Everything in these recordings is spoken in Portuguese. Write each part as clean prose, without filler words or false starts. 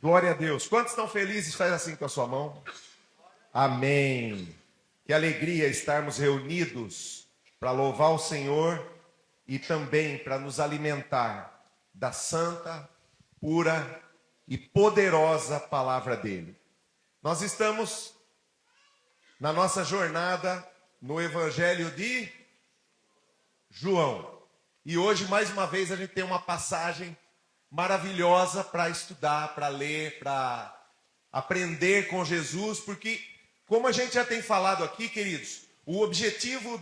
Glória a Deus. Quantos estão felizes? Faz assim com a sua mão. Amém. Que alegria estarmos reunidos para louvar o Senhor e também para nos alimentar da santa, pura e poderosa palavra dele. Nós estamos na nossa jornada no Evangelho de João. E hoje, mais uma vez, a gente tem uma passagem maravilhosa para estudar, para ler, para aprender com Jesus, porque, como a gente já tem falado aqui, queridos, o objetivo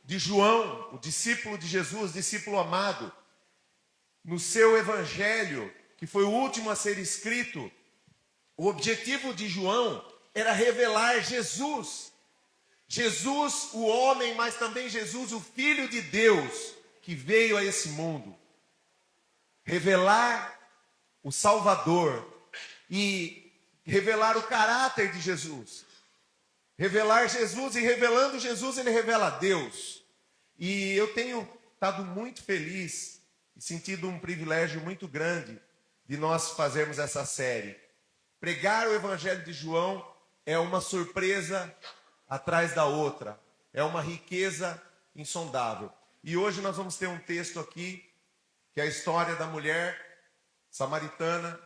de João, o discípulo de Jesus, discípulo amado, no seu evangelho, que foi o último a ser escrito, o objetivo de João era revelar Jesus. Jesus, o homem, mas também Jesus, o Filho de Deus, que veio a esse mundo. Revelar o Salvador e revelar o caráter de Jesus. Revelar Jesus, e revelando Jesus, ele revela Deus. E eu tenho estado muito feliz e sentido um privilégio muito grande de nós fazermos essa série. Pregar o Evangelho de João é uma surpresa atrás da outra. É uma riqueza insondável. E hoje nós vamos ter um texto aqui, que é a história da mulher samaritana.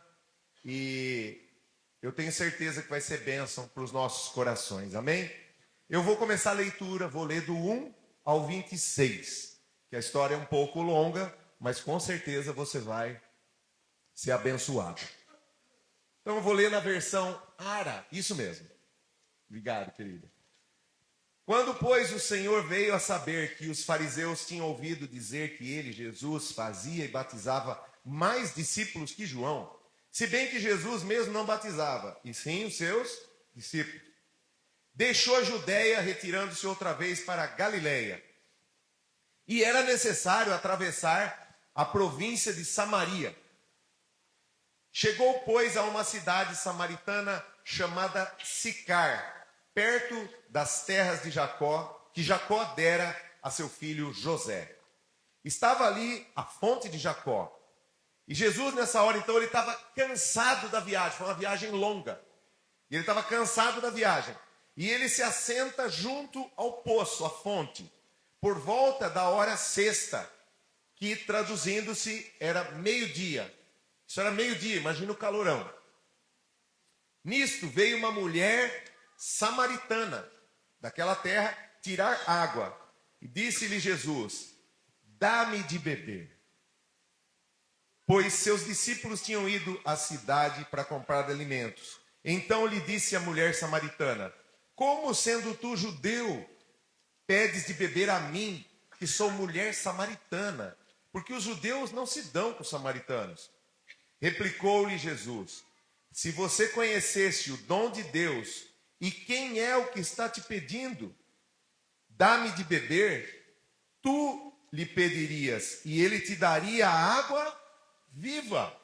E eu tenho certeza que vai ser bênção para os nossos corações. Amém? Eu vou começar a leitura, vou ler do 1 ao 26. Que a história é um pouco longa, mas com certeza você vai ser abençoado. Então eu vou ler na versão Ara. Isso mesmo. Obrigado, querida. Quando, pois, o Senhor veio a saber que os fariseus tinham ouvido dizer que ele, Jesus, fazia e batizava mais discípulos que João, se bem que Jesus mesmo não batizava, e sim os seus discípulos, deixou a Judéia, retirando-se outra vez para a Galileia. E era necessário atravessar a província de Samaria. Chegou, pois, a uma cidade samaritana chamada Sicar, perto das terras de Jacó, que Jacó dera a seu filho José. Estava ali a fonte de Jacó. E Jesus, nessa hora, então, ele estava cansado da viagem. Foi uma viagem longa. E ele estava cansado da viagem. E ele se assenta junto ao poço, à fonte, por volta da hora sexta, que traduzindo-se era meio-dia. Isso era meio-dia, imagina o calorão. Nisto veio uma mulher samaritana daquela terra tirar água. E disse-lhe Jesus: dá-me de beber. Pois seus discípulos tinham ido à cidade para comprar alimentos. Então lhe disse a mulher samaritana: como sendo tu judeu, pedes de beber a mim, que sou mulher samaritana? Porque os judeus não se dão com os samaritanos. Replicou-lhe Jesus: se você conhecesse o dom de Deus, e quem é o que está te pedindo, dá-me de beber, tu lhe pedirias, e ele te daria a água viva.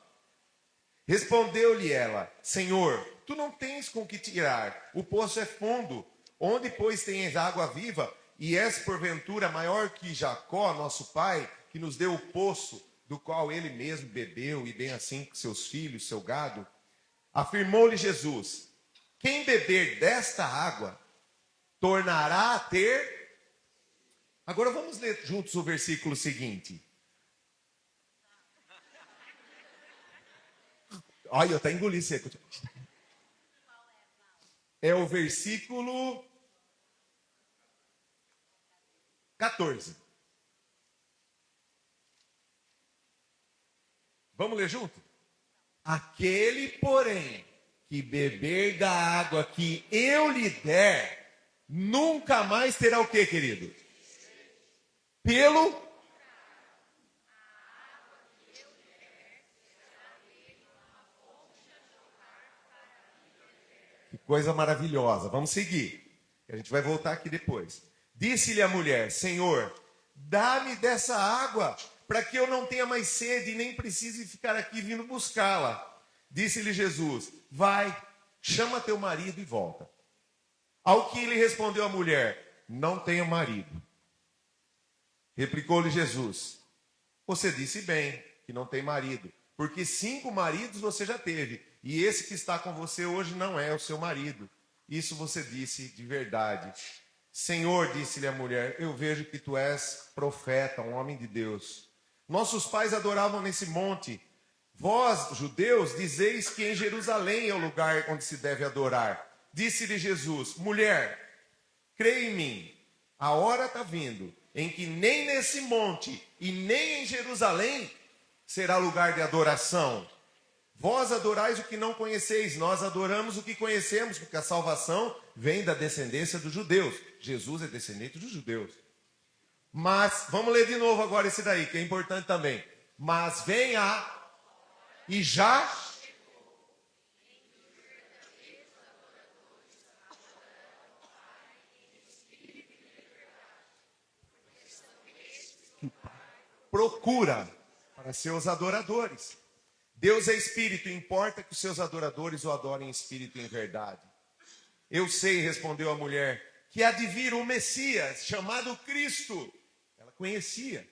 Respondeu-lhe ela: Senhor, tu não tens com que tirar, o poço é fundo, onde, pois, tens água viva, e és, porventura, maior que Jacó, nosso pai, que nos deu o poço, do qual ele mesmo bebeu, e bem assim seus filhos, seu gado? Afirmou-lhe Jesus: quem beber desta água, tornará a ter... Agora vamos ler juntos o versículo seguinte. Olha, eu até engoli seco. É o versículo 14. Vamos ler junto? Aquele, porém, que beber da água que eu lhe der, nunca mais terá o quê, querido? Pelo... Que coisa maravilhosa. Vamos seguir. A gente vai voltar aqui depois. Disse-lhe a mulher: Senhor, dá-me dessa água, para que eu não tenha mais sede e nem precise ficar aqui vindo buscá-la. Disse-lhe Jesus: vai, chama teu marido e volta. Ao que lhe respondeu a mulher: não tenho marido. Replicou-lhe Jesus: você disse bem que não tem marido, porque 5 maridos você já teve, e esse que está com você hoje não é o seu marido. Isso você disse de verdade. Senhor, disse-lhe a mulher, eu vejo que tu és profeta, um homem de Deus. Nossos pais adoravam nesse monte. Vós, judeus, dizeis que em Jerusalém é o lugar onde se deve adorar. Disse-lhe Jesus, mulher, creia em mim, a hora está vindo em que nem nesse monte e nem em Jerusalém será lugar de adoração. Vós adorais o que não conheceis, nós adoramos o que conhecemos, porque a salvação vem da descendência dos judeus. Jesus é descendente dos judeus. Mas, vamos ler de novo agora esse daí, que é importante também. Mas venha e já... procura para seus adoradores. Deus é espírito, importa que os seus adoradores o adorem em espírito e em verdade. Eu sei, respondeu a mulher, que há de vir um Messias chamado Cristo. Ela conhecia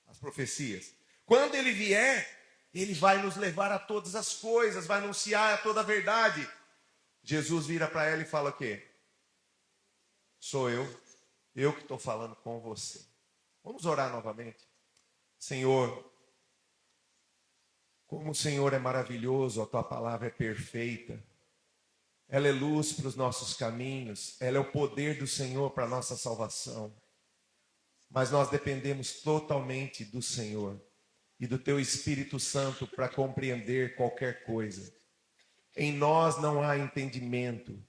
as profecias. Quando ele vier, ele vai nos levar a todas as coisas, vai anunciar a toda a verdade. Jesus vira para ela e fala o quê? Sou eu que estou falando com você. Vamos orar novamente. Senhor, como o Senhor é maravilhoso, a tua palavra é perfeita. Ela é luz para os nossos caminhos, ela é o poder do Senhor para a nossa salvação. Mas nós dependemos totalmente do Senhor e do teu Espírito Santo para compreender qualquer coisa. Em nós não há entendimento,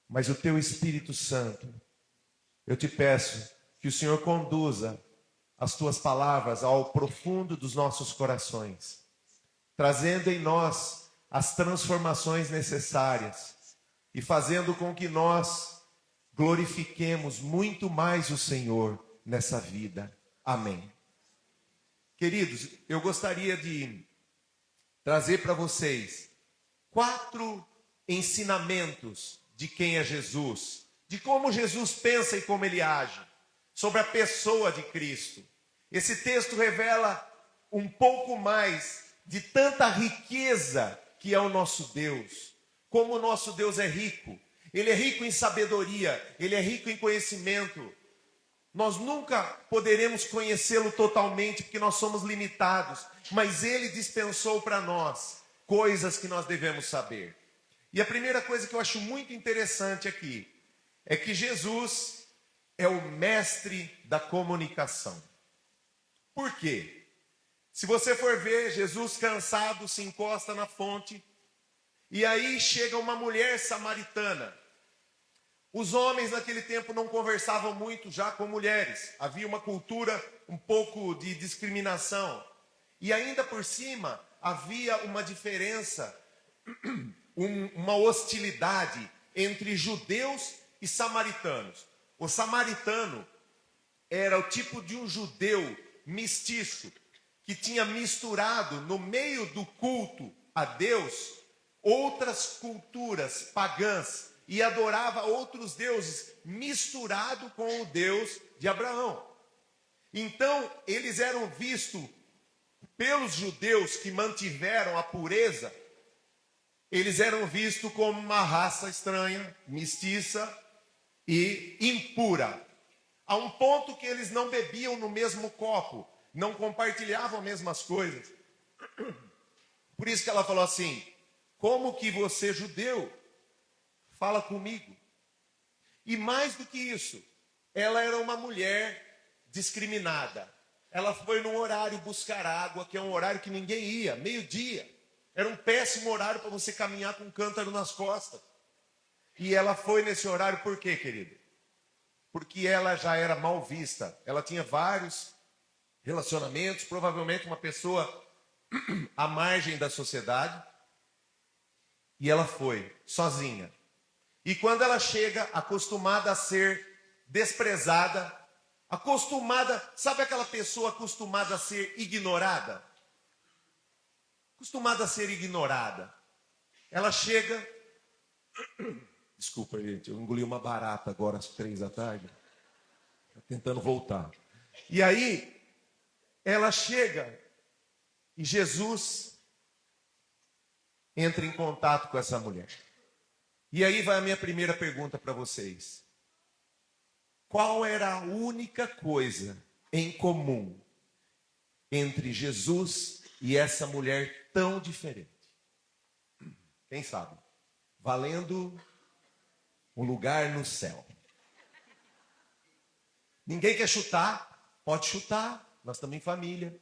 mas o teu Espírito Santo, eu te peço que o Senhor conduza as tuas palavras ao profundo dos nossos corações, trazendo em nós as transformações necessárias e fazendo com que nós glorifiquemos muito mais o Senhor nessa vida. Amém. Queridos, eu gostaria de trazer para vocês 4 ensinamentos de quem é Jesus, de como Jesus pensa e como ele age, sobre a pessoa de Cristo. Esse texto revela um pouco mais de tanta riqueza que é o nosso Deus. Como o nosso Deus é rico. Ele é rico em sabedoria, ele é rico em conhecimento. Nós nunca poderemos conhecê-lo totalmente, porque nós somos limitados. Mas ele dispensou para nós coisas que nós devemos saber. E a primeira coisa que eu acho muito interessante aqui é que Jesus é o mestre da comunicação. Por quê? Se você for ver, Jesus cansado se encosta na fonte e aí chega uma mulher samaritana. Os homens naquele tempo não conversavam muito já com mulheres. Havia uma cultura um pouco de discriminação. E ainda por cima havia uma diferença, uma hostilidade entre judeus e samaritanos. O samaritano era o tipo de um judeu mestiço, que tinha misturado no meio do culto a Deus outras culturas pagãs e adorava outros deuses misturado com o Deus de Abraão. Então eles eram vistos pelos judeus que mantiveram a pureza, eles eram vistos como uma raça estranha, mestiça e impura. A um ponto que eles não bebiam no mesmo copo, não compartilhavam as mesmas coisas. Por isso que ela falou assim, como que você, judeu, fala comigo? E mais do que isso, ela era uma mulher discriminada. Ela foi num horário buscar água, que é um horário que ninguém ia, meio-dia. Era um péssimo horário para você caminhar com um cântaro nas costas. E ela foi nesse horário por quê, querido? Porque ela já era mal vista. Ela tinha vários relacionamentos, provavelmente uma pessoa à margem da sociedade. E ela foi sozinha. E quando ela chega, acostumada a ser desprezada, sabe aquela pessoa acostumada a ser ignorada? Acostumada a ser ignorada. Ela chega... Desculpa, gente, eu engoli uma barata agora às 3 da tarde. Estou tentando voltar. E aí, ela chega e Jesus entra em contato com essa mulher. E aí vai a minha primeira pergunta para vocês. Qual era a única coisa em comum entre Jesus e essa mulher tão diferente? Quem sabe? Valendo um lugar no céu. Ninguém quer chutar? Pode chutar. Nós estamos em família.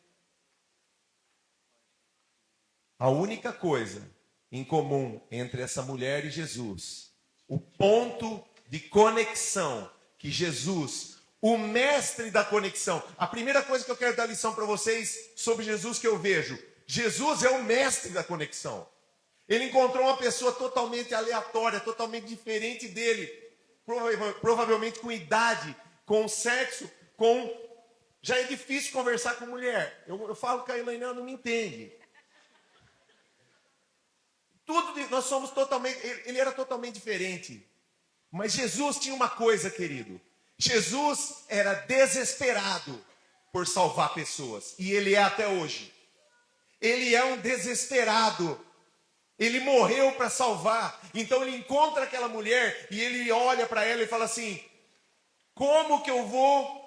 A única coisa em comum entre essa mulher e Jesus, o ponto de conexão que Jesus, o mestre da conexão, a primeira coisa que eu quero dar lição para vocês sobre Jesus que eu vejo, Jesus é o mestre da conexão. Ele encontrou uma pessoa totalmente aleatória, totalmente diferente dele, provavelmente com idade, com sexo, já é difícil conversar com mulher. Eu falo que a Elaine não me entende. Nós somos totalmente, ele era totalmente diferente. Mas Jesus tinha uma coisa, querido. Jesus era desesperado por salvar pessoas. E ele é até hoje. Ele é um desesperado. Ele morreu para salvar. Então ele encontra aquela mulher e ele olha para ela e fala assim: como que eu vou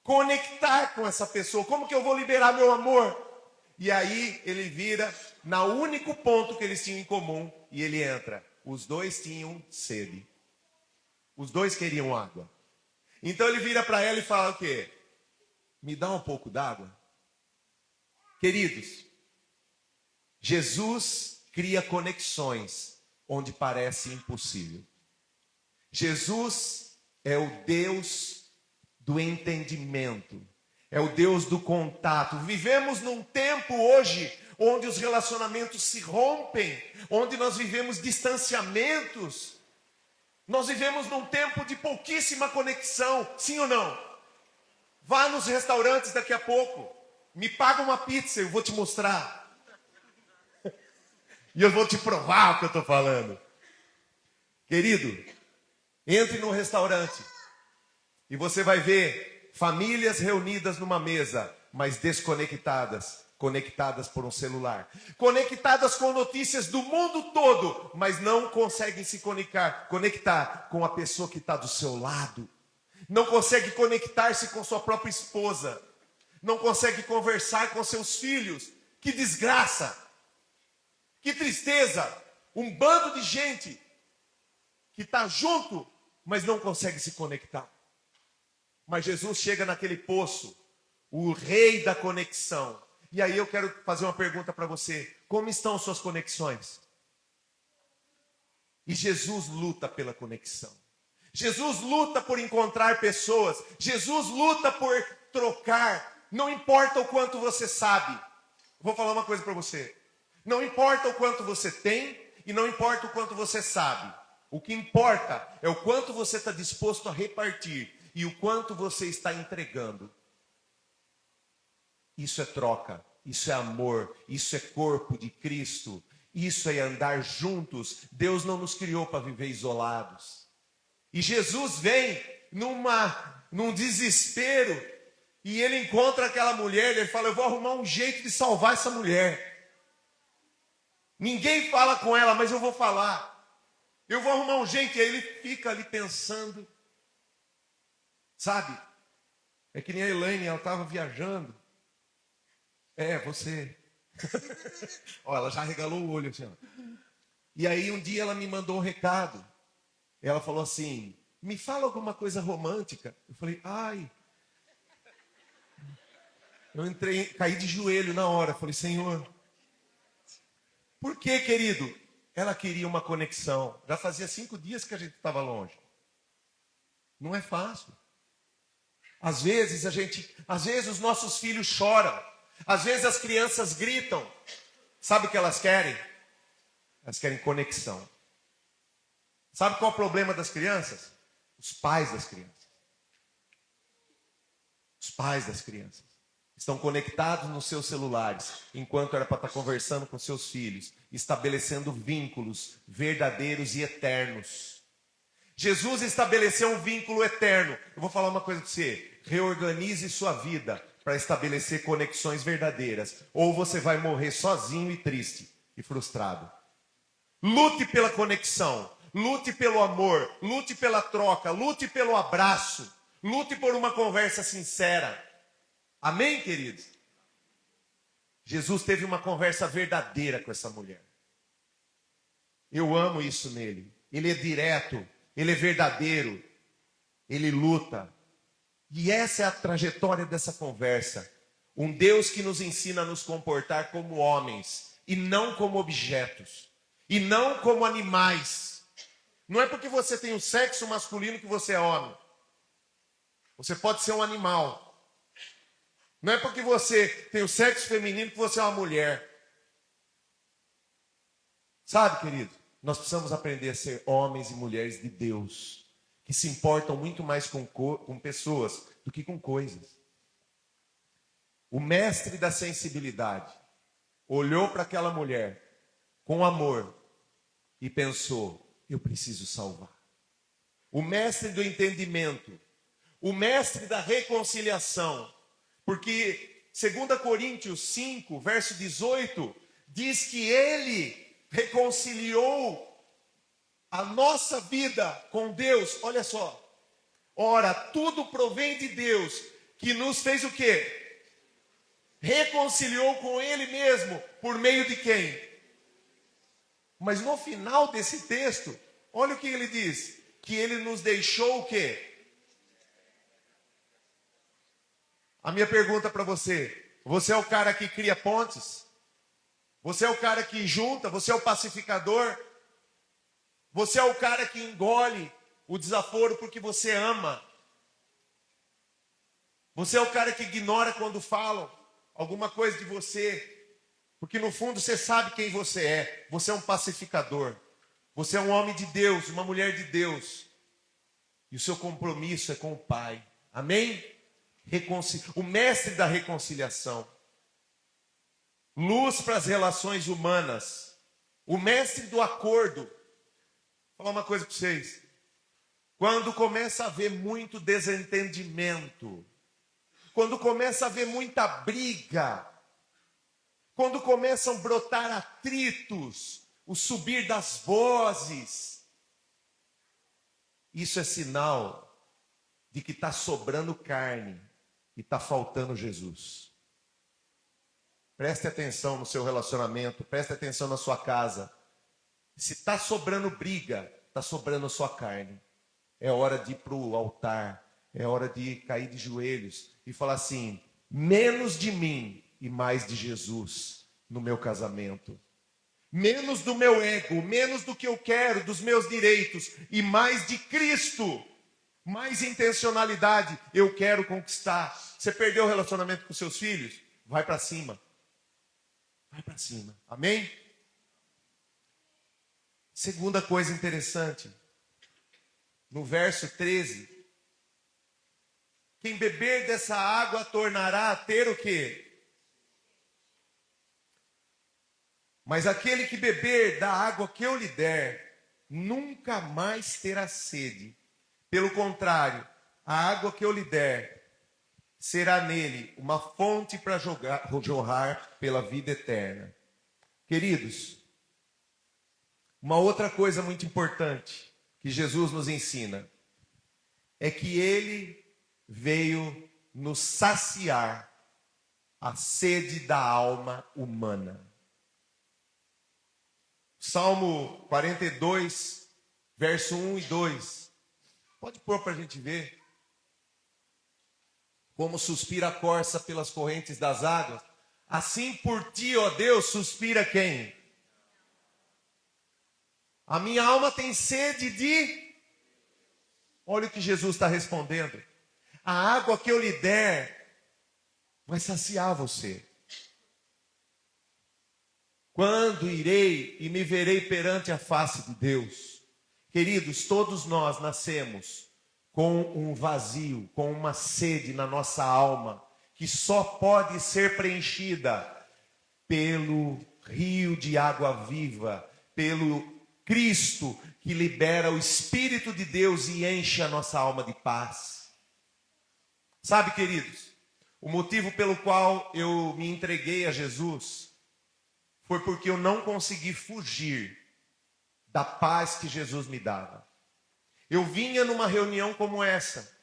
conectar com essa pessoa? Como que eu vou liberar meu amor? E aí ele vira no único ponto que eles tinham em comum e ele entra. Os dois tinham sede. Os dois queriam água. Então ele vira para ela e fala o quê? Me dá um pouco d'água. Queridos, Jesus cria conexões onde parece impossível. Jesus é o Deus do entendimento. É o Deus do contato. Vivemos num tempo hoje onde os relacionamentos se rompem, onde nós vivemos distanciamentos. Nós vivemos num tempo de pouquíssima conexão, sim ou não? Vá nos restaurantes daqui a pouco, me paga uma pizza, eu vou te mostrar. E eu vou te provar o que eu estou falando. Querido, entre no restaurante e você vai ver famílias reunidas numa mesa, mas desconectadas, conectadas por um celular, conectadas com notícias do mundo todo, mas não conseguem se conectar com a pessoa que está do seu lado, não consegue conectar-se com sua própria esposa, não consegue conversar com seus filhos. Que desgraça, que tristeza, um bando de gente que está junto, mas não consegue se conectar. Mas Jesus chega naquele poço, o rei da conexão. E aí eu quero fazer uma pergunta para você. Como estão suas conexões? E Jesus luta pela conexão. Jesus luta por encontrar pessoas. Jesus luta por trocar. Não importa o quanto você sabe. Vou falar uma coisa para você. Não importa o quanto você tem e não importa o quanto você sabe. O que importa é o quanto você está disposto a repartir e o quanto você está entregando. Isso é troca, isso é amor, isso é corpo de Cristo, isso é andar juntos. Deus não nos criou para viver isolados. E Jesus vem num desespero e ele encontra aquela mulher, ele fala: eu vou arrumar um jeito de salvar essa mulher. Ninguém fala com ela, mas eu vou falar. Eu vou arrumar um jeito. E aí ele fica ali pensando. Sabe? É que nem a Elaine, ela estava viajando. Você. Ó, ela já regalou o olho assim, ó. E aí um dia ela me mandou um recado. Ela falou assim: me fala alguma coisa romântica. Eu falei: ai. Eu caí de joelho na hora. Falei: Senhor. Por quê, querido? Ela queria uma conexão. Já fazia 5 dias que a gente estava longe. Não é fácil. Às vezes os nossos filhos choram. Às vezes as crianças gritam. Sabe o que elas querem? Elas querem conexão. Sabe qual é o problema das crianças? Os pais das crianças. Os pais das crianças estão conectados nos seus celulares, enquanto era para estar conversando com seus filhos, estabelecendo vínculos verdadeiros e eternos. Jesus estabeleceu um vínculo eterno. Eu vou falar uma coisa para você. Reorganize sua vida para estabelecer conexões verdadeiras. Ou você vai morrer sozinho e triste e frustrado. Lute pela conexão, lute pelo amor, lute pela troca, lute pelo abraço, lute por uma conversa sincera. Amém, queridos? Jesus teve uma conversa verdadeira com essa mulher. Eu amo isso nele. Ele é direto, ele é verdadeiro, ele luta. E essa é a trajetória dessa conversa. Um Deus que nos ensina a nos comportar como homens e não como objetos, e não como animais. Não é porque você tem o sexo masculino que você é homem. Você pode ser um animal. Não é porque você tem o sexo feminino que você é uma mulher. Sabe, querido? Nós precisamos aprender a ser homens e mulheres de Deus, que se importam muito mais com pessoas do que com coisas. O mestre da sensibilidade olhou para aquela mulher com amor e pensou: eu preciso salvar. O mestre do entendimento, o mestre da reconciliação, porque 2 Coríntios 5, verso 18, diz que ele reconciliou a nossa vida com Deus. Olha só. Ora, tudo provém de Deus, que nos fez o quê? Reconciliou com Ele mesmo, por meio de quem? Mas no final desse texto, olha o que ele diz: que Ele nos deixou o quê? A minha pergunta para você: você é o cara que cria pontes? Você é o cara que junta? Você é o pacificador? Você é o cara que engole o desaforo porque você ama? Você é o cara que ignora quando falam alguma coisa de você, porque no fundo você sabe quem você é. Você é um pacificador. Você é um homem de Deus, uma mulher de Deus. E o seu compromisso é com o Pai. Amém? O mestre da reconciliação. Luz para as relações humanas. O mestre do acordo. Vou falar uma coisa para vocês. Quando começa a haver muito desentendimento, quando começa a haver muita briga, quando começam a brotar atritos, o subir das vozes, isso é sinal de que está sobrando carne e está faltando Jesus. Preste atenção no seu relacionamento, preste atenção na sua casa. Se está sobrando briga, está sobrando a sua carne. É hora de ir para o altar, é hora de cair de joelhos e falar assim: menos de mim e mais de Jesus no meu casamento. Menos do meu ego, menos do que eu quero, dos meus direitos, e mais de Cristo. Mais intencionalidade. Eu quero conquistar. Você perdeu o relacionamento com seus filhos? Vai para cima. Vai para cima. Amém? Segunda coisa interessante. No verso 13. Quem beber dessa água tornará a ter o quê? Mas aquele que beber da água que eu lhe der, nunca mais terá sede. Pelo contrário, a água que eu lhe der será nele uma fonte para jorrar pela vida eterna. Queridos, uma outra coisa muito importante que Jesus nos ensina é que ele veio nos saciar a sede da alma humana. Salmo 42, verso 1 e 2. Pode pôr para a gente ver. Como suspira a corça pelas correntes das águas, assim por ti, ó Deus, suspira quem? A minha alma tem sede de... Olha o que Jesus está respondendo. A água que eu lhe der vai saciar você. Quando irei e me verei perante a face de Deus? Queridos, todos nós nascemos com um vazio, com uma sede na nossa alma, que só pode ser preenchida pelo rio de água viva, pelo Cristo que libera o Espírito de Deus e enche a nossa alma de paz. Sabe, queridos, o motivo pelo qual eu me entreguei a Jesus foi porque eu não consegui fugir da paz que Jesus me dava. Eu vinha numa reunião como essa,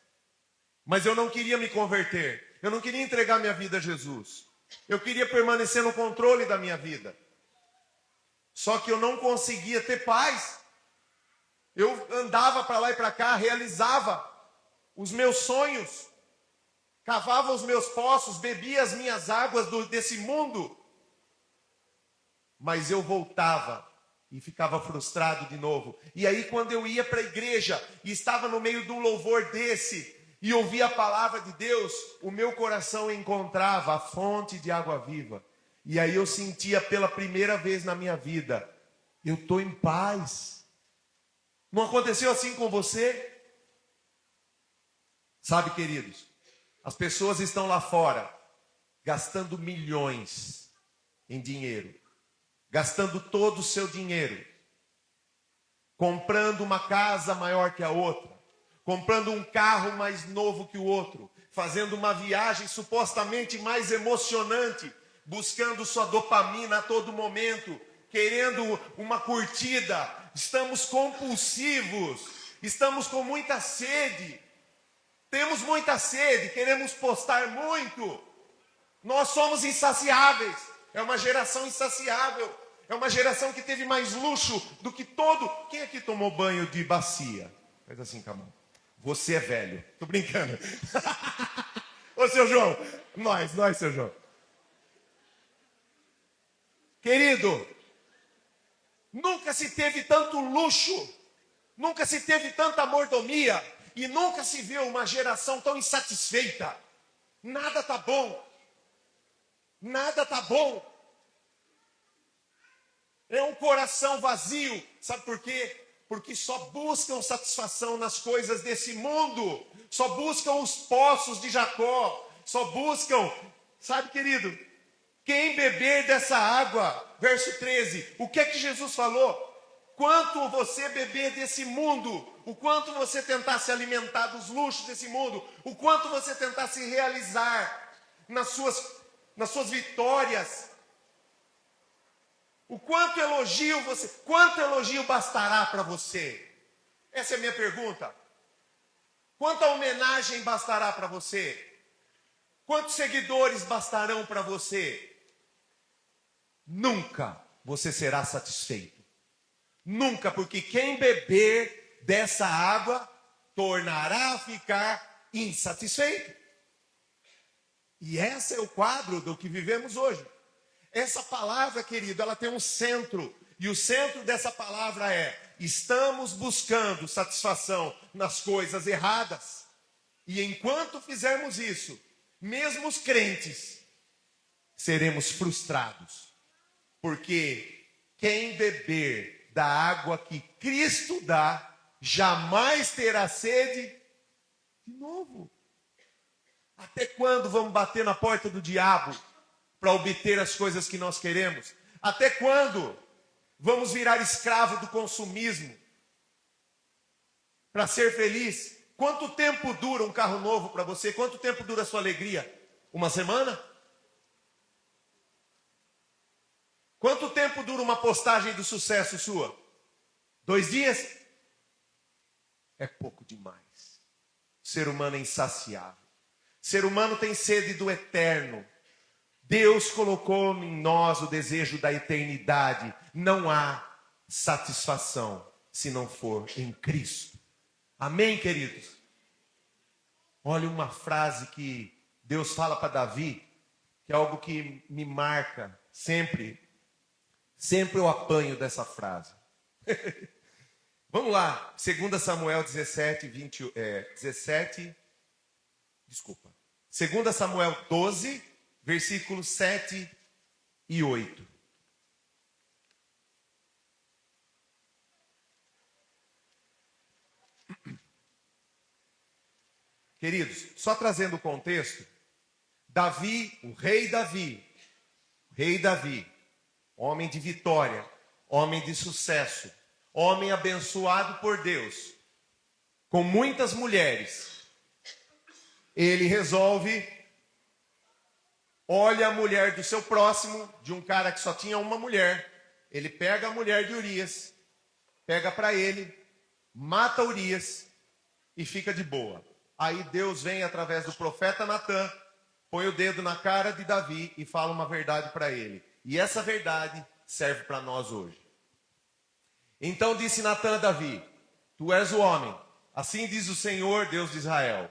mas eu não queria me converter. Eu não queria entregar minha vida a Jesus. Eu queria permanecer no controle da minha vida. Só que eu não conseguia ter paz. Eu andava para lá e para cá, realizava os meus sonhos, cavava os meus poços, bebia as minhas águas desse mundo. Mas eu voltava e ficava frustrado de novo. E aí quando eu ia para a igreja e estava no meio de um louvor desse e ouvia a palavra de Deus, o meu coração encontrava a fonte de água viva. E aí eu sentia pela primeira vez na minha vida, eu estou em paz. Não aconteceu assim com você? Sabe, queridos, as pessoas estão lá fora gastando milhões em dinheiro, gastando todo o seu dinheiro, comprando uma casa maior que a outra, comprando um carro mais novo que o outro, fazendo uma viagem supostamente mais emocionante, buscando sua dopamina a todo momento, querendo uma curtida. Estamos compulsivos, estamos com muita sede, temos muita sede, queremos postar muito. Nós somos insaciáveis, é uma geração insaciável, é uma geração que teve mais luxo do que todo. Quem aqui tomou banho de bacia? Faz assim, Camão. Você é velho, tô brincando. Ô, seu João, nós, seu João. Querido, nunca se teve tanto luxo, nunca se teve tanta mordomia e nunca se viu uma geração tão insatisfeita. Nada tá bom. Nada tá bom. É um coração vazio. Sabe por quê? Porque só buscam satisfação nas coisas desse mundo. Só buscam os poços de Jacó. Só buscam, sabe, querido? Quem beber dessa água, verso 13, o que é que Jesus falou? Quanto você beber desse mundo, o quanto você tentar se alimentar dos luxos desse mundo, o quanto você tentar se realizar nas suas vitórias, o quanto elogio bastará para você? Essa é a minha pergunta. Quanta homenagem bastará para você? Quantos seguidores bastarão para você? Nunca você será satisfeito. Nunca, porque quem beber dessa água tornará a ficar insatisfeito. E esse é o quadro do que vivemos hoje. Essa palavra, querido, ela tem um centro. E o centro dessa palavra é: estamos buscando satisfação nas coisas erradas. E enquanto fizermos isso, mesmo os crentes, seremos frustrados. Porque quem beber da água que Cristo dá, jamais terá sede de novo. Até quando vamos bater na porta do diabo para obter as coisas que nós queremos? Até quando vamos virar escravo do consumismo para ser feliz? Quanto tempo dura um carro novo para você? Quanto tempo dura a sua alegria? Uma semana? Quanto tempo dura uma postagem do sucesso sua? 2 dias? É pouco demais. O ser humano é insaciável. O ser humano tem sede do eterno. Deus colocou em nós o desejo da eternidade. Não há satisfação se não for em Cristo. Amém, queridos? Olha uma frase que Deus fala para Davi, que é algo que me marca sempre. Sempre eu apanho dessa frase. Vamos lá, 2 Samuel 2 Samuel 12, versículos 7 e 8. Queridos, só trazendo o contexto, Davi, o rei Davi, homem de vitória, homem de sucesso, homem abençoado por Deus, com muitas mulheres, ele resolve, olha a mulher do seu próximo, de um cara que só tinha uma mulher, ele pega a mulher de Urias pega para ele, mata Urias e fica de boa. Aí Deus vem através do profeta Natã, põe o dedo na cara de Davi e fala uma verdade para ele. E essa verdade serve para nós hoje. Então disse Natã a Davi: tu és o homem, assim diz o Senhor, Deus de Israel.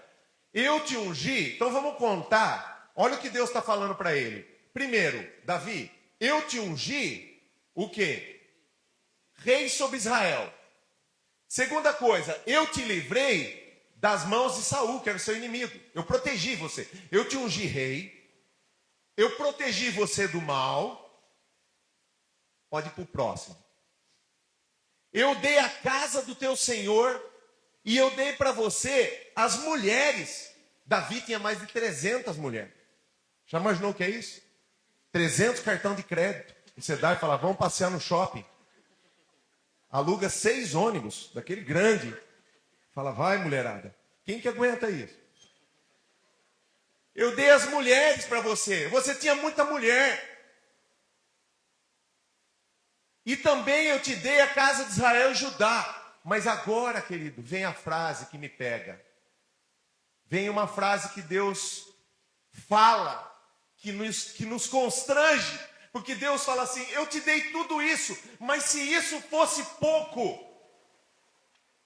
Eu te ungi. Então vamos contar. Olha o que Deus está falando para ele. Primeiro, Davi, eu te ungi o quê? Rei sobre Israel. Segunda coisa, eu te livrei das mãos de Saul, que era o seu inimigo. Eu protegi você. Eu te ungi rei. Eu protegi você do mal. Pode ir para o próximo. Eu dei a casa do teu senhor e eu dei para você as mulheres. Davi tinha mais de 300 mulheres. Já imaginou o que é isso? 300 cartão de crédito. E você dá e fala, vamos passear no shopping. Aluga 6 ônibus, daquele grande. Fala, vai mulherada. Quem que aguenta isso? Eu dei as mulheres para você. Você tinha muita mulher. E também eu te dei a casa de Israel e Judá. Mas agora, querido, vem a frase que me pega. Vem uma frase que Deus fala, que nos constrange. Porque Deus fala assim, eu te dei tudo isso, mas se isso fosse pouco,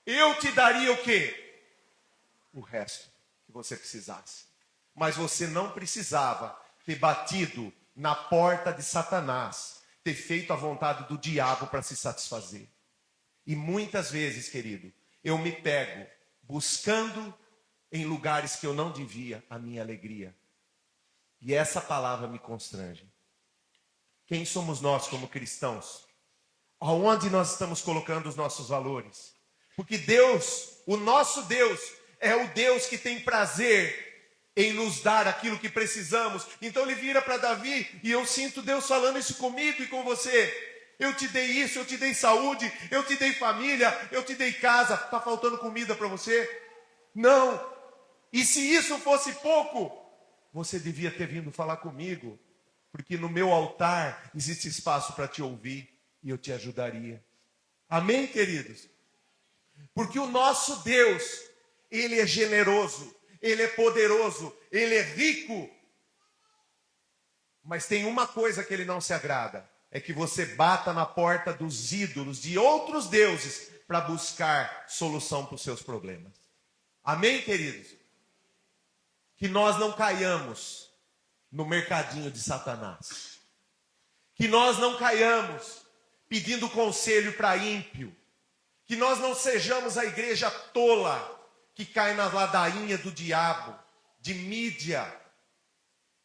eu te daria o quê? O resto que você precisasse. Mas você não precisava ter batido na porta de Satanás, ter feito a vontade do diabo para se satisfazer. E muitas vezes, querido, eu me pego buscando em lugares que eu não devia a minha alegria. E essa palavra me constrange. Quem somos nós como cristãos? Aonde nós estamos colocando os nossos valores? Porque Deus, o nosso Deus, é o Deus que tem prazer em nos dar aquilo que precisamos. Então ele vira para Davi e eu sinto Deus falando isso comigo e com você. Eu te dei isso, eu te dei saúde, eu te dei família, eu te dei casa. Está faltando comida para você? Não. E se isso fosse pouco, você devia ter vindo falar comigo. Porque no meu altar existe espaço para te ouvir e eu te ajudaria. Amém, queridos? Porque o nosso Deus, Ele é generoso, Ele é poderoso, Ele é rico. Mas tem uma coisa que Ele não se agrada. É que você bata na porta dos ídolos, de outros deuses, para buscar solução para os seus problemas. Amém, queridos? Que nós não caiamos no mercadinho de Satanás. Que nós não caiamos pedindo conselho para ímpio. Que nós não sejamos a igreja tola que cai na ladainha do diabo, de mídia,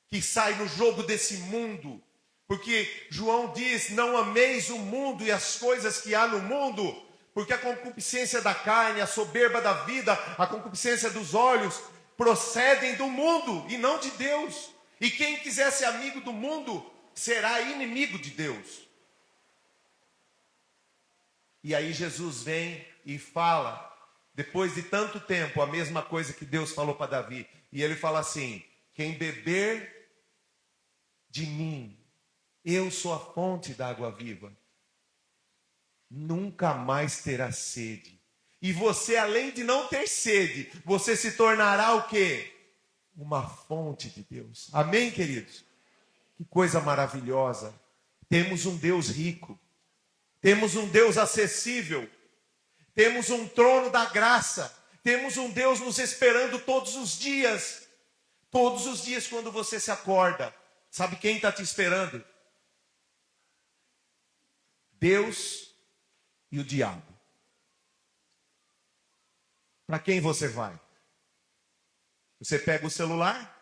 que sai no jogo desse mundo. Porque João diz, não ameis o mundo e as coisas que há no mundo, porque a concupiscência da carne, a soberba da vida, a concupiscência dos olhos, procedem do mundo e não de Deus. E quem quiser ser amigo do mundo, será inimigo de Deus. E aí Jesus vem e fala, depois de tanto tempo, a mesma coisa que Deus falou para Davi. E ele fala assim, quem beber de mim, eu sou a fonte da água viva, nunca mais terá sede. E você, além de não ter sede, você se tornará o quê? Uma fonte de Deus. Amém, queridos? Que coisa maravilhosa. Temos um Deus rico. Temos um Deus acessível. Temos um trono da graça. Temos um Deus nos esperando todos os dias. Todos os dias quando você se acorda. Sabe quem está te esperando? Deus e o diabo. Para quem você vai? Você pega o celular?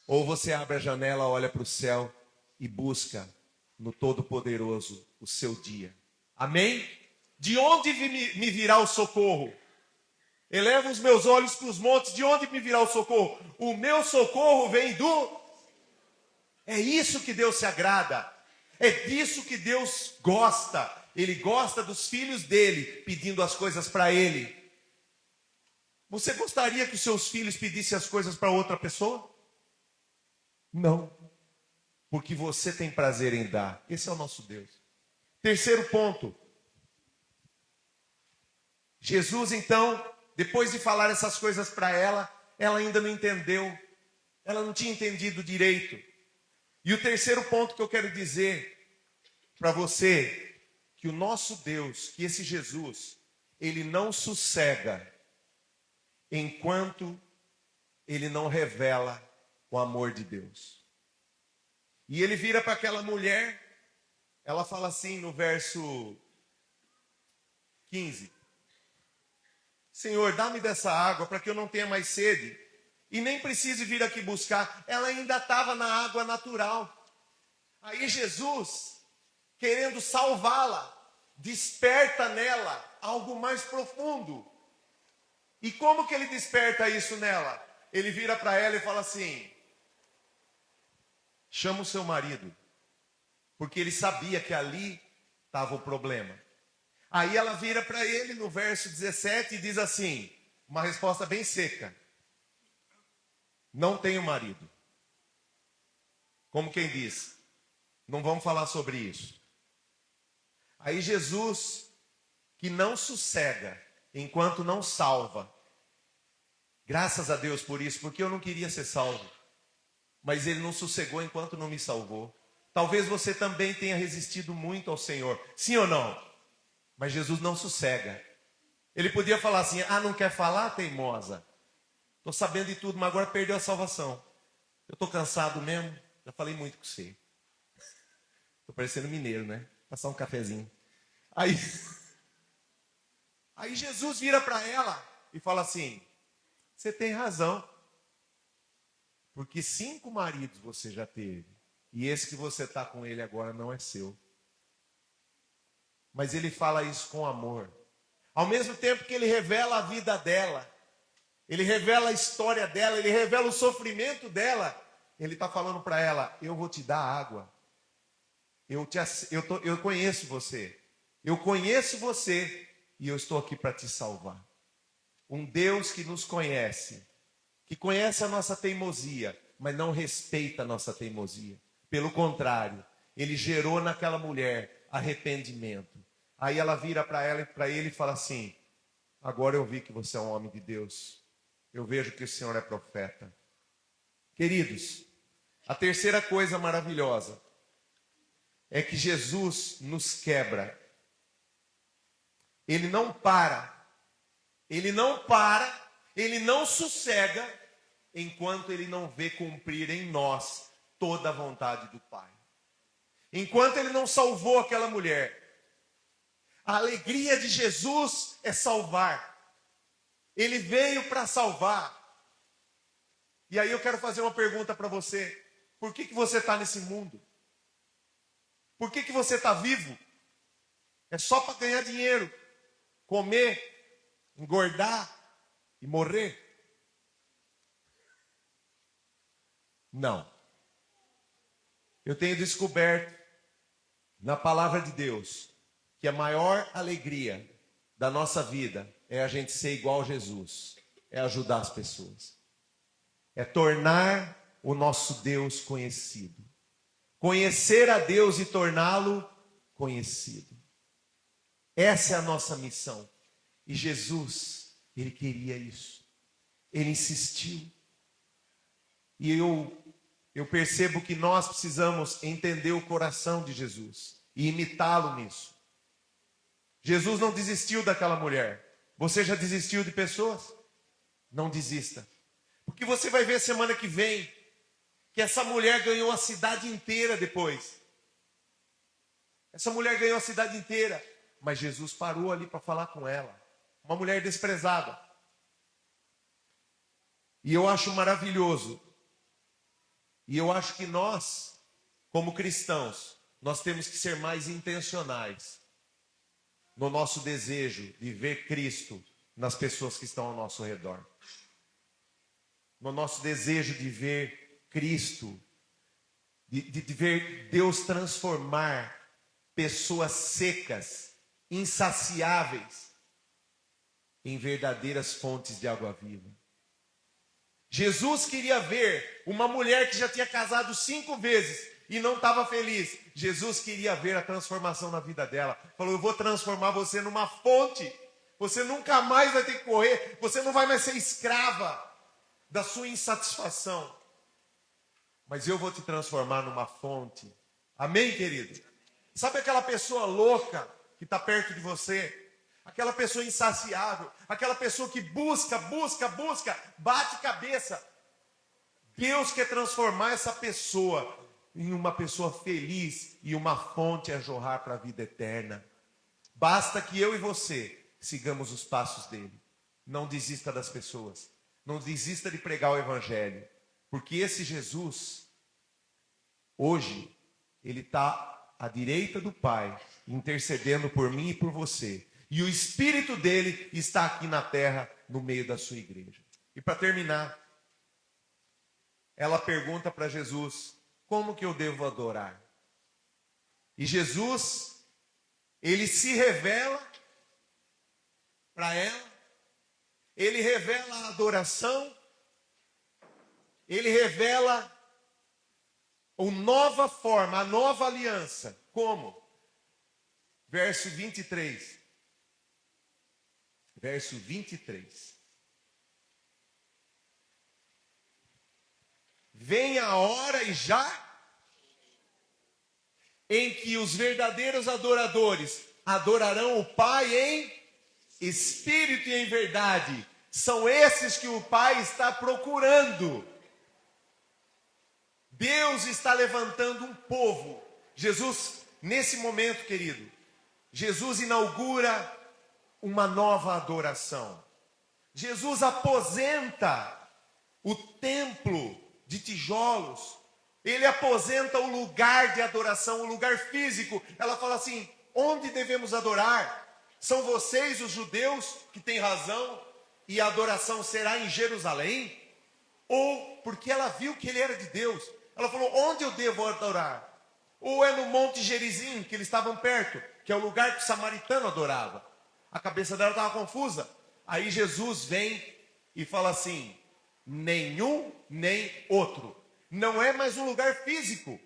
Ou você abre a janela, olha para o céu e busca no Todo-Poderoso o seu dia? Amém? De onde me virá o socorro? Elevo os meus olhos para os montes, de onde me virá o socorro? O meu socorro vem do... É isso que Deus se agrada. É disso que Deus gosta. Ele gosta dos filhos dele pedindo as coisas para ele. Você gostaria que os seus filhos pedissem as coisas para outra pessoa? Não. Porque você tem prazer em dar. Esse é o nosso Deus. Terceiro ponto. Jesus, então, depois de falar essas coisas para ela, ela ainda não entendeu. Ela não tinha entendido direito. E o terceiro ponto que eu quero dizer para você, que o nosso Deus, que esse Jesus, ele não sossega enquanto ele não revela o amor de Deus. E ele vira para aquela mulher, ela fala assim no verso 15: Senhor, dá-me dessa água para que eu não tenha mais sede e nem precise vir aqui buscar. Ela ainda estava na água natural. Aí Jesus, querendo salvá-la, desperta nela algo mais profundo. E como que ele desperta isso nela? Ele vira para ela e fala assim: chama o seu marido. Porque ele sabia que ali estava o problema. Aí ela vira para ele no verso 17 e diz assim, uma resposta bem seca: não tenho marido. Como quem diz, não vamos falar sobre isso. Aí Jesus, que não sossega enquanto não salva. Graças a Deus por isso, porque eu não queria ser salvo. Mas ele não sossegou enquanto não me salvou. Talvez você também tenha resistido muito ao Senhor. Sim ou não? Mas Jesus não sossega. Ele podia falar assim: ah, não quer falar, teimosa? Estou sabendo de tudo, mas agora perdeu a salvação. Eu estou cansado mesmo. Já falei muito com você. Estou parecendo mineiro, né? Passar um cafezinho. Aí Jesus vira para ela e fala assim: você tem razão. Porque 5 maridos você já teve. E esse que você está com ele agora não é seu. Mas ele fala isso com amor. Ao mesmo tempo que ele revela a vida dela, ele revela a história dela, ele revela o sofrimento dela, ele está falando para ela: eu vou te dar água. Eu conheço você. Eu conheço você e eu estou aqui para te salvar. Um Deus que nos conhece, que conhece a nossa teimosia, mas não respeita a nossa teimosia. Pelo contrário, ele gerou naquela mulher arrependimento. Aí ela vira para ele e fala assim: agora eu vi que você é um homem de Deus. Eu vejo que o Senhor é profeta. Queridos, a terceira coisa maravilhosa é que Jesus nos quebra. Ele não para. Ele não sossega enquanto ele não vê cumprir em nós toda a vontade do Pai. Enquanto ele não salvou aquela mulher. A alegria de Jesus é salvar. Ele veio para salvar. E aí eu quero fazer uma pergunta para você. Por que você está nesse mundo? Por que você está vivo? É só para ganhar dinheiro, comer, engordar e morrer? Não. Eu tenho descoberto na palavra de Deus que a maior alegria da nossa vida é a gente ser igual a Jesus, é ajudar as pessoas, é tornar o nosso Deus conhecido, conhecer a Deus e torná-lo conhecido. Essa é a nossa missão. E Jesus, ele queria isso. Ele insistiu. E eu percebo que nós precisamos entender o coração de Jesus e imitá-lo nisso. Jesus não desistiu daquela mulher. Você já desistiu de pessoas? Não desista. Porque você vai ver semana que vem que essa mulher ganhou a cidade inteira depois. Essa mulher ganhou a cidade inteira. Mas Jesus parou ali para falar com ela. Uma mulher desprezada. E eu acho maravilhoso. E eu acho que nós, como cristãos, nós temos que ser mais intencionais no nosso desejo de ver Cristo nas pessoas que estão ao nosso redor. No nosso desejo de ver Cristo, de ver Deus transformar pessoas secas, insaciáveis, em verdadeiras fontes de água viva. Jesus queria ver uma mulher que já tinha casado 5 vezes e não estava feliz. Jesus queria ver a transformação na vida dela. Falou: eu vou transformar você numa fonte Você nunca mais vai ter que correr. Você não vai mais ser escrava da sua insatisfação. Mas eu vou te transformar numa fonte. Amém, querido? Sabe aquela pessoa louca que está perto de você? Aquela pessoa insaciável. Aquela pessoa que busca, bate cabeça. Deus quer transformar essa pessoa em uma pessoa feliz e uma fonte a jorrar para a vida eterna. Basta que eu e você sigamos os passos dele. Não desista das pessoas. Não desista de pregar o evangelho. Porque esse Jesus, hoje, ele está à direita do Pai, intercedendo por mim e por você. E o Espírito dele está aqui na terra, no meio da sua igreja. E para terminar, ela pergunta para Jesus, como que eu devo adorar? E Jesus, ele se revela para ela, ele revela a adoração, ele revela a nova forma, a nova aliança. Como? Verso 23. Verso 23. Vem a hora e já em que os verdadeiros adoradores adorarão o Pai em espírito e em verdade. São esses que o Pai está procurando. Deus está levantando um povo. Jesus, nesse momento, querido, Jesus inaugura uma nova adoração. Jesus aposenta o templo de tijolos. Ele aposenta o lugar de adoração, o lugar físico. Ela fala assim, onde devemos adorar? São vocês, os judeus, que têm razão, e a adoração será em Jerusalém? Ou porque ela viu que ele era de Deus, ela falou, onde eu devo adorar? Ou é no Monte Gerizim, que eles estavam perto, que é o lugar que o samaritano adorava. A cabeça dela estava confusa. Aí Jesus vem e fala assim, nenhum nem outro. Não é mais um lugar físico.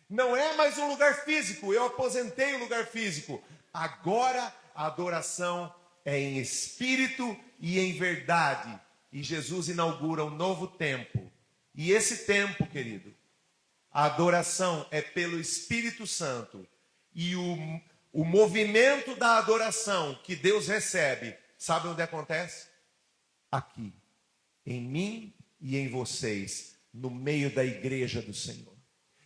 Não é mais um lugar físico. Eu aposentei o lugar físico. Agora a adoração é em espírito e em verdade. E Jesus inaugura um novo tempo. E esse tempo, querido, a adoração é pelo Espírito Santo. E o movimento da adoração que Deus recebe, sabe onde acontece? Aqui, em mim e em vocês, no meio da igreja do Senhor.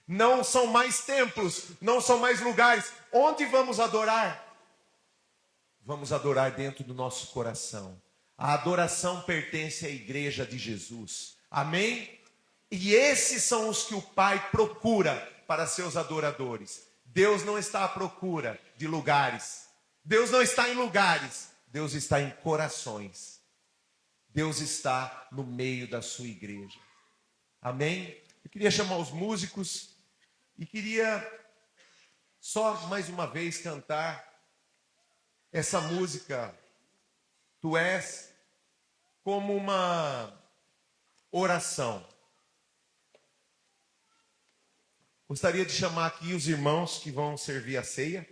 Não são mais templos, não são mais lugares. Onde vamos adorar? Vamos adorar dentro do nosso coração. A adoração pertence à igreja de Jesus. Amém? E esses são os que o Pai procura para seus adoradores. Deus não está à procura de lugares. Deus não está em lugares. Deus está em corações. Deus está no meio da sua igreja. Amém? Eu queria chamar os músicos e queria só mais uma vez cantar essa música, Tu És, como uma oração. Gostaria de chamar aqui os irmãos que vão servir a ceia.